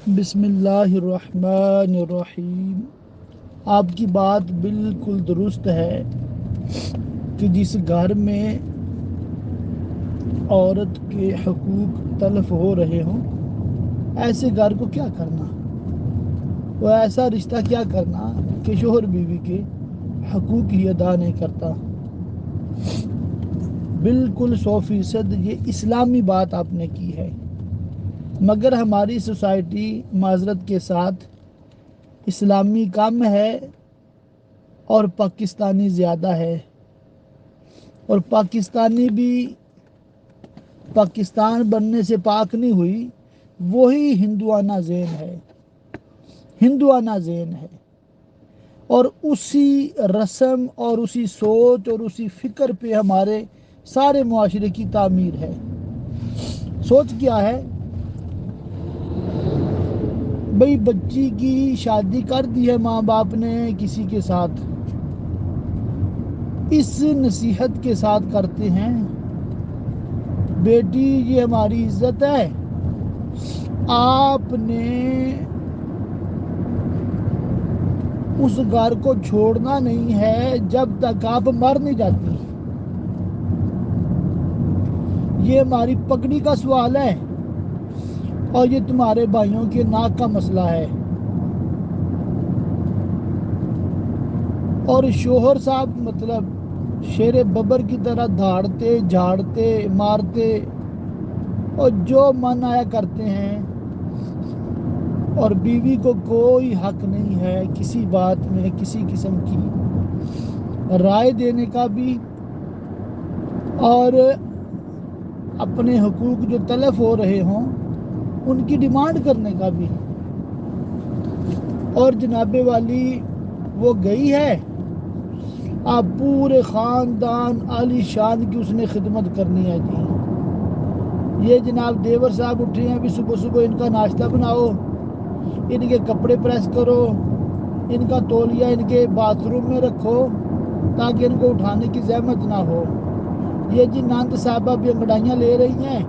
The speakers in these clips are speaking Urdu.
بسم اللہ الرحمن الرحیم۔ آپ کی بات بالکل درست ہے کہ جس گھر میں عورت کے حقوق تلف ہو رہے ہوں، ایسے گھر کو کیا کرنا، وہ ایسا رشتہ کیا کرنا کہ شوہر بیوی کے حقوق ہی ادا نہیں کرتا۔ بالکل 100% یہ اسلامی بات آپ نے کی ہے، مگر ہماری سوسائٹی معذرت کے ساتھ اسلامی کم ہے اور پاکستانی زیادہ ہے، اور پاکستانی بھی پاکستان بننے سے پاک نہیں ہوئی، وہی ہندوانہ ذہن ہے اور اسی رسم اور اسی سوچ اور اسی فکر پہ ہمارے سارے معاشرے کی تعمیر ہے۔ سوچ کیا ہے بھئی، بچی کی شادی کر دی ہے ماں باپ نے کسی کے ساتھ، اس نصیحت کے ساتھ کرتے ہیں بیٹی یہ ہماری عزت ہے، آپ نے اس گھر کو چھوڑنا نہیں ہے جب تک آپ مر نہیں جاتی، یہ ہماری پگڑی کا سوال ہے اور یہ تمہارے بھائیوں کے ناک کا مسئلہ ہے۔ اور شوہر صاحب مطلب شیر ببر کی طرح دھاڑتے جھاڑتے مارتے اور جو من آیا کرتے ہیں، اور بیوی کو کوئی حق نہیں ہے کسی بات میں کسی قسم کی رائے دینے کا بھی، اور اپنے حقوق جو تلف ہو رہے ہوں ان کی ڈیمانڈ کرنے کا بھی۔ اور جناب والی وہ گئی ہے، آپ پورے خاندان عالی شان کی اس نے خدمت کرنی ہے جی۔ یہ جناب دیور صاحب اٹھے ہیں، بھی صبح صبح ان کا ناشتہ بناؤ، ان کے کپڑے پریس کرو، ان کا تولیہ ان کے باتھ روم میں رکھو تاکہ ان کو اٹھانے کی زحمت نہ ہو۔ یہ جی نند صاحبہ بھی انگڑائیاں لے رہی ہیں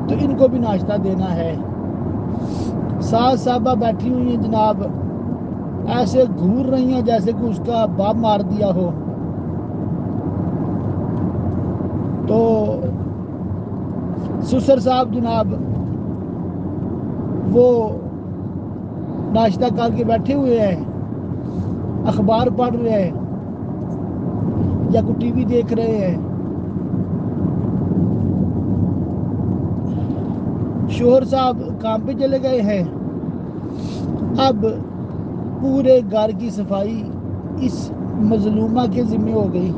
تو ان کو بھی ناشتہ دینا ہے۔ ساس صاحبہ بیٹھی ہوئی ہیں جناب، ایسے گھور رہی ہیں جیسے کہ اس کا باپ مار دیا ہو۔ تو سسر صاحب جناب وہ ناشتہ کر کے بیٹھے ہوئے ہیں، اخبار پڑھ رہے ہیں یا کوئی ٹی وی دیکھ رہے ہیں۔ شوہر صاحب کام پہ چلے گئے ہیں۔ اب پورے گھر کی صفائی اس مظلومہ کے ذمہ ہو گئی۔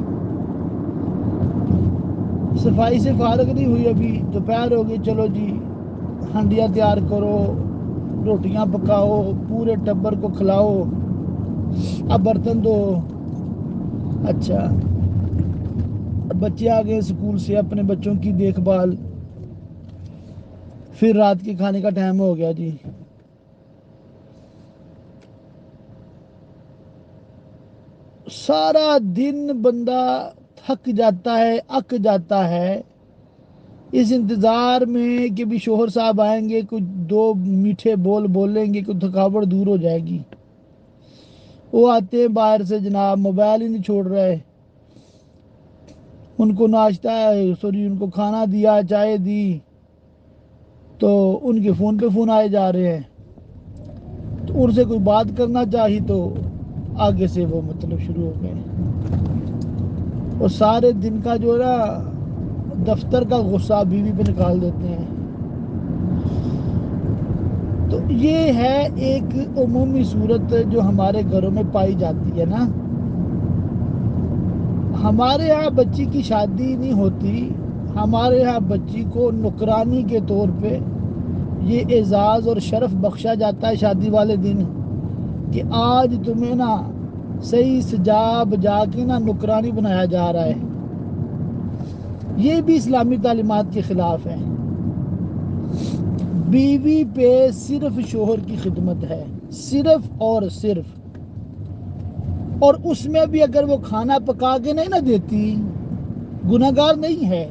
صفائی سے فارغ نہیں ہوئی، ابھی دوپہر ہو گئی، چلو جی ہنڈیاں تیار کرو، روٹیاں پکاؤ، پورے ٹبر کو کھلاؤ، اب برتن دو۔ اچھا، بچے آ گئے اسکول سے، اپنے بچوں کی دیکھ بھال، پھر رات کے کھانے کا ٹائم ہو گیا جی۔ سارا دن بندہ تھک جاتا ہے، اک جاتا ہے اس انتظار میں کہ بھی شوہر صاحب آئیں گے، کچھ دو میٹھے بول بولیں گے، کچھ تھکاوٹ دور ہو جائے گی۔ وہ آتے ہیں باہر سے جناب، موبائل ہی نہیں چھوڑ رہے، ان کو ناشتہ ان کو کھانا دیا، چائے دی تو ان کے فون پہ فون آئے جا رہے ہیں، تو ان سے کوئی بات کرنا چاہی تو آگے سے وہ مطلب شروع ہو گئے، اور سارے دن کا جو ہے نا دفتر کا غصہ بیوی پہ نکال دیتے ہیں۔ تو یہ ہے ایک عمومی صورت جو ہمارے گھروں میں پائی جاتی ہے نا۔ ہمارے ہاں بچی کی شادی نہیں ہوتی، ہمارے ہاں بچی کو نکرانی کے طور پہ یہ اعزاز اور شرف بخشا جاتا ہے شادی والے دن کہ آج تمہیں نا صحیح سجا بجا کے نا نکرانی بنایا جا رہا ہے۔ یہ بھی اسلامی تعلیمات کے خلاف ہے۔ بیوی پہ صرف شوہر کی خدمت ہے، صرف اور صرف، اور اس میں بھی اگر وہ کھانا پکا کے نہیں نہ دیتی، گناہگار نہیں ہے۔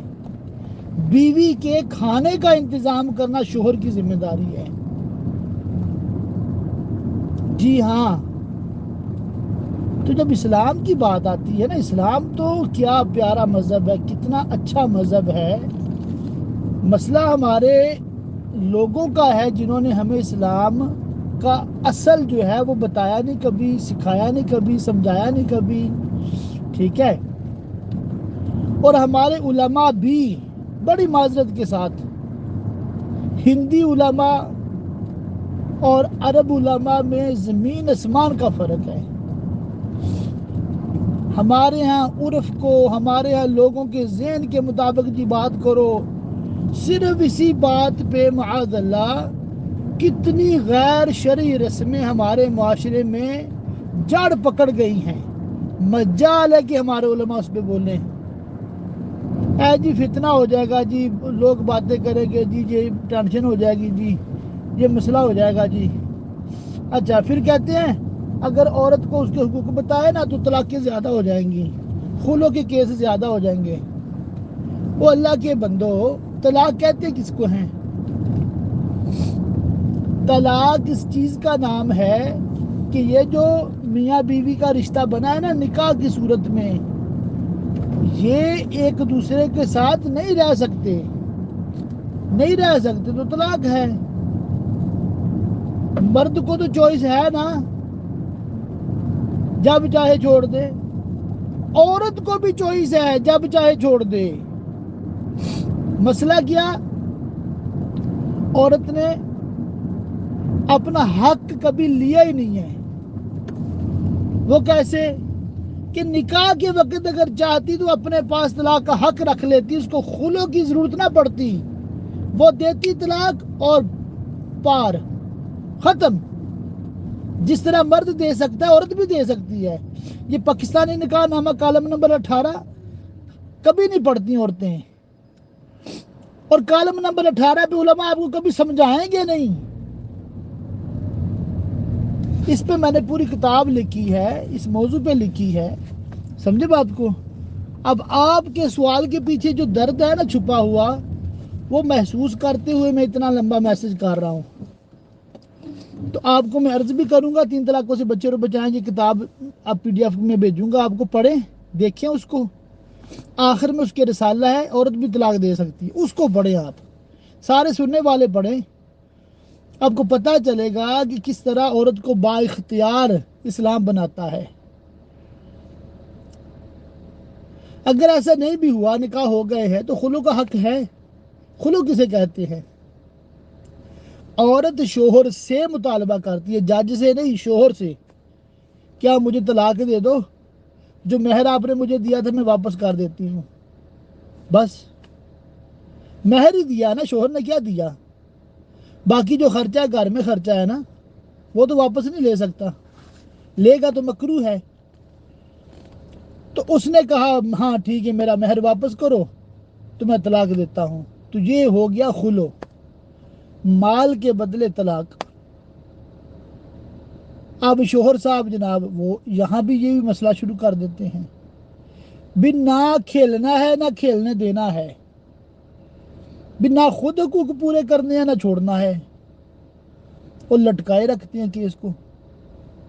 بیوی کے کھانے کا انتظام کرنا شوہر کی ذمہ داری ہے۔ جی ہاں، تو جب اسلام کی بات آتی ہے نا، اسلام تو کیا پیارا مذہب ہے، کتنا اچھا مذہب ہے. مسئلہ ہمارے لوگوں کا ہے جنہوں نے ہمیں اسلام کا اصل جو ہے وہ بتایا نہیں کبھی، سکھایا نہیں کبھی، سمجھایا نہیں کبھی. ٹھیک ہے. اور ہمارے علماء بھی بڑی معذرت کے ساتھ، ہندی علماء اور عرب علماء میں زمین آسمان کا فرق ہے. ہمارے ہاں عرف کو، ہمارے ہاں لوگوں کے ذہن کے مطابق جی بات کرو، صرف اسی بات پہ معاذ اللہ کتنی غیر شرعی رسمیں ہمارے معاشرے میں جڑ پکڑ گئی ہیں. مجال ہے کہ ہمارے علماء اس پہ بولیں. اے جی فتنہ ہو جائے گا جی، لوگ باتیں کریں گے جی، یہ ٹینشن ہو جائے گی جی، یہ مسئلہ ہو جائے گا جی. اچھا پھر کہتے ہیں اگر عورت کو اس کے حقوق بتائے نا تو طلاقیں زیادہ ہو جائیں گی، خلوع کے کیس زیادہ ہو جائیں گے. وہ اللہ کے بندو، طلاق کہتے کس کو ہیں؟ طلاق اس چیز کا نام ہے کہ یہ جو میاں بیوی کا رشتہ بنا ہے نا نکاح کی صورت میں، یہ ایک دوسرے کے ساتھ نہیں رہ سکتے، نہیں رہ سکتے تو طلاق ہے. مرد کو تو چوائس ہے نا، جب چاہے چھوڑ دے. عورت کو بھی چوائس ہے، جب چاہے چھوڑ دے. مسئلہ کیا؟ عورت نے اپنا حق کبھی لیا ہی نہیں ہے. وہ کیسے کہ نکاح کے وقت اگر چاہتی تو اپنے پاس طلاق کا حق رکھ لیتی، اس کو خلوع کی ضرورت نہ پڑتی، وہ دیتی طلاق اور پار، ختم. جس طرح مرد دے سکتا ہے عورت بھی دے سکتی ہے. یہ پاکستانی نکاح نامہ کالم نمبر 18 کبھی نہیں پڑھتی عورتیں، اور کالم نمبر 18 پہ علماء آپ کو کبھی سمجھائیں گے نہیں. اس پہ میں نے پوری کتاب لکھی ہے، اس موضوع پہ لکھی ہے. سمجھے بات کو؟ اب آپ کے سوال کے پیچھے جو درد ہے نا چھپا ہوا، وہ محسوس کرتے ہوئے میں اتنا لمبا میسج کر رہا ہوں. تو آپ کو میں عرض بھی کروں گا، 3 طلاقوں سے بچے اور بچائیں، یہ کتاب آپ PDF میں بھیجوں گا، آپ کو پڑھیں، دیکھیں اس کو. آخر میں اس کے رسالہ ہے، عورت بھی طلاق دے سکتی ہے، اس کو پڑھیں. آپ سارے سننے والے پڑھیں، آپ کو پتہ چلے گا کہ کس طرح عورت کو با اختیار اسلام بناتا ہے. اگر ایسا نہیں بھی ہوا، نکاح ہو گئے ہیں تو خلوع کا حق ہے. خلوع کسے کہتے ہیں؟ عورت شوہر سے مطالبہ کرتی ہے، جج سے نہیں، شوہر سے. کیا مجھے طلاق دے دو، جو مہر آپ نے مجھے دیا تھا میں واپس کر دیتی ہوں. بس مہر ہی دیا نا، شوہر نے کیا دیا؟ باقی جو خرچہ ہے گھر میں خرچہ ہے نا، وہ تو واپس نہیں لے سکتا، لے گا تو مکروہ ہے. تو اس نے کہا ہاں ٹھیک ہے میرا مہر واپس کرو تو میں طلاق دیتا ہوں. تو یہ ہو گیا خلوع، مال کے بدلے طلاق. اب شوہر صاحب جناب وہ یہاں بھی یہ مسئلہ شروع کر دیتے ہیں، بھی نہ کھیلنا ہے نہ کھیلنے دینا ہے، بھی نہ خود حقوق پورے کرنے ہیں نہ چھوڑنا ہے. وہ لٹکائے رکھتے ہیں کیس کو.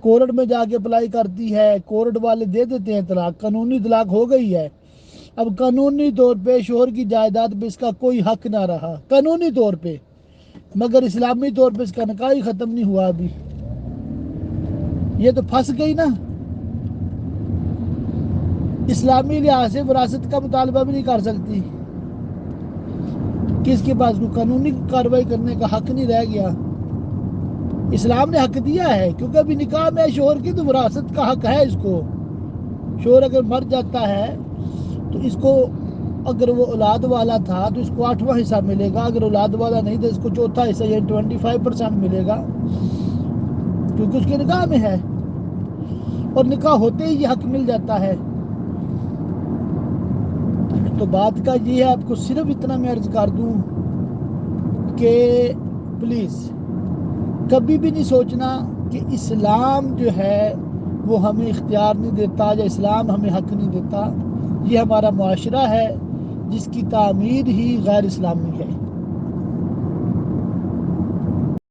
کورٹ میں جا کے اپلائی کرتی ہے، کورٹ والے دے دیتے ہیں طلاق، قانونی طلاق ہو گئی ہے. اب قانونی طور پہ شوہر کی جائیداد پہ اس کا کوئی حق نہ رہا قانونی طور پہ، مگر اسلامی طور پہ اس کا نکاح ہی ختم نہیں ہوا ابھی. یہ تو پھنس گئی نا. اسلامی لحاظ سے وراثت کا مطالبہ بھی نہیں کر سکتی، کہ اس کے پاس کوئی قانونی کارروائی کرنے کا حق نہیں رہ گیا. اسلام نے حق دیا ہے کیونکہ ابھی نکاح میں شوہر کی تو وراثت کا حق ہے اس کو. شوہر اگر مر جاتا ہے تو اس کو، اگر وہ اولاد والا تھا تو اس کو 8واں حصہ ملے گا، اگر اولاد والا نہیں تو اس کو 4تھا حصہ یعنی 25% ملے گا، کیونکہ اس کے نکاح میں ہے، اور نکاح ہوتے ہی یہ حق مل جاتا ہے. تو بات کا یہ ہے، آپ کو صرف اتنا میں عرض کر دوں کہ پلیز کبھی بھی نہیں سوچنا کہ اسلام جو ہے وہ ہمیں اختیار نہیں دیتا یا اسلام ہمیں حق نہیں دیتا. یہ ہمارا معاشرہ ہے جس کی تعمیر ہی غیر اسلامی ہے.